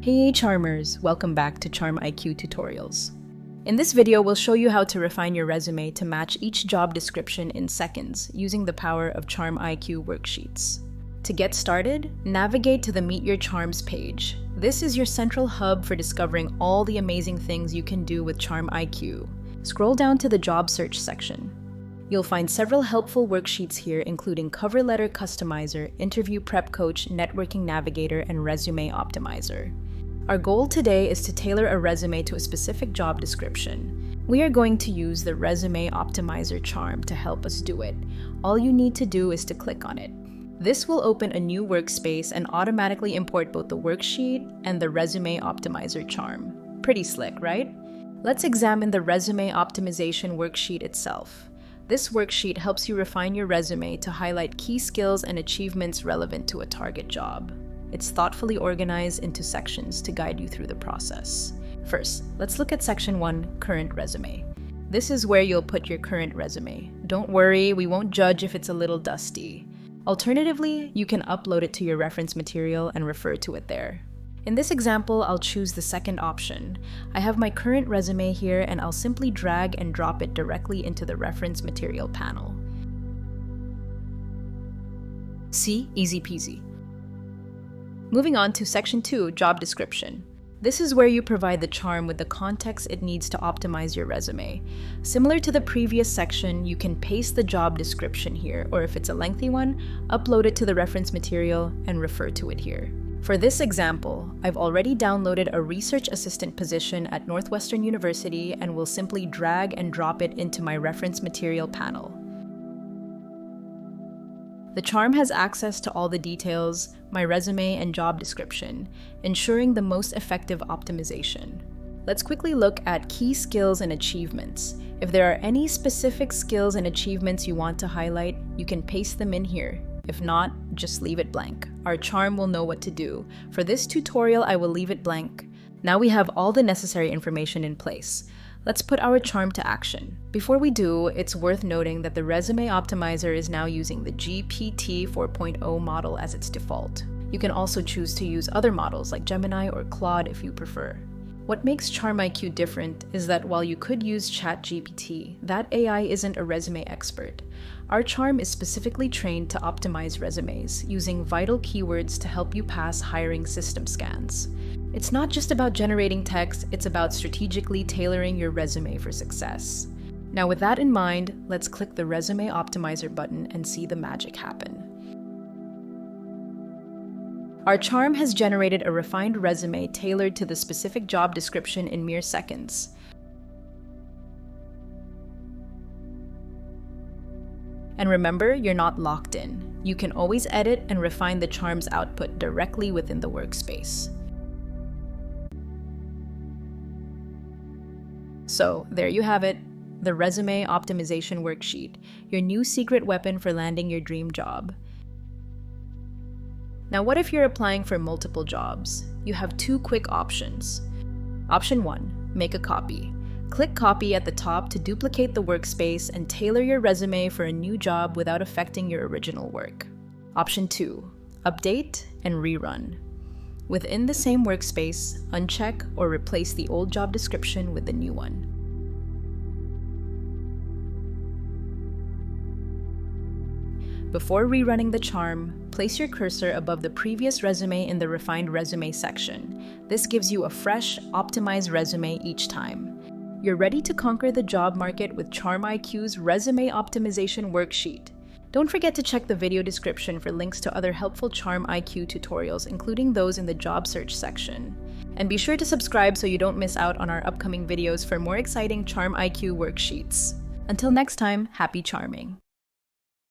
Hey Charmers, welcome back to CharmIQ tutorials. In this video, we'll show you how to refine your resume to match each job description in seconds using the power of CharmIQ worksheets. To get started, navigate to the Meet Your Charms page. This is your central hub for discovering all the amazing things you can do with CharmIQ. Scroll down to the job search section. You'll find several helpful worksheets here, including Cover Letter Customizer, Interview Prep Coach, Networking Navigator, and Resume Optimizer. Our goal today is to tailor a resume to a specific job description. We are going to use the Resume Optimizer charm to help us do it. All you need to do is to click on it. This will open a new workspace and automatically import both the worksheet and the Resume Optimizer charm. Pretty slick, right? Let's examine the Resume Optimization worksheet itself. This worksheet helps you refine your resume to highlight key skills and achievements relevant to a target job. It's thoughtfully organized into sections to guide you through the process. First, let's look at Section 1, Current Resume. This is where you'll put your current resume. Don't worry, we won't judge if it's a little dusty. Alternatively, you can upload it to your reference material and refer to it there. In this example, I'll choose the second option. I have my current resume here and I'll simply drag and drop it directly into the reference material panel. See? Easy peasy. Moving on to Section 2, Job Description. This is where you provide the charm with the context it needs to optimize your resume. Similar to the previous section, you can paste the job description here, or if it's a lengthy one, upload it to the reference material and refer to it here. For this example, I've already downloaded a research assistant position at Northwestern University and will simply drag and drop it into my reference material panel. The charm has access to all the details, my resume and job description, ensuring the most effective optimization. Let's quickly look at key skills and achievements. If there are any specific skills and achievements you want to highlight, you can paste them in here. If not, just leave it blank. Our charm will know what to do. For this tutorial, I will leave it blank. Now we have all the necessary information in place. Let's put our charm to action. Before we do, it's worth noting that the Resume Optimizer is now using the GPT 4.0 model as its default. You can also choose to use other models like Gemini or Claude if you prefer. What makes CharmIQ different is that while you could use ChatGPT, that AI isn't a resume expert. Our charm is specifically trained to optimize resumes, using vital keywords to help you pass hiring system scans. It's not just about generating text, it's about strategically tailoring your resume for success. Now with that in mind, let's click the Resume Optimizer button and see the magic happen. Our charm has generated a refined resume tailored to the specific job description in mere seconds. And remember, you're not locked in. You can always edit and refine the charm's output directly within the workspace. So, there you have it, the Resume Optimization Worksheet, your new secret weapon for landing your dream job. Now, what if you're applying for multiple jobs? You have two quick options. Option 1, make a copy. Click Copy at the top to duplicate the workspace and tailor your resume for a new job without affecting your original work. Option 2, update and rerun. Within the same workspace, uncheck or replace the old job description with the new one. Before rerunning the charm, place your cursor above the previous resume in the Refined Resume section. This gives you a fresh, optimized resume each time. You're ready to conquer the job market with CharmIQ's Resume Optimization Worksheet. Don't forget to check the video description for links to other helpful CharmIQ tutorials, including those in the job search section. And be sure to subscribe so you don't miss out on our upcoming videos for more exciting CharmIQ worksheets. Until next time, happy charming!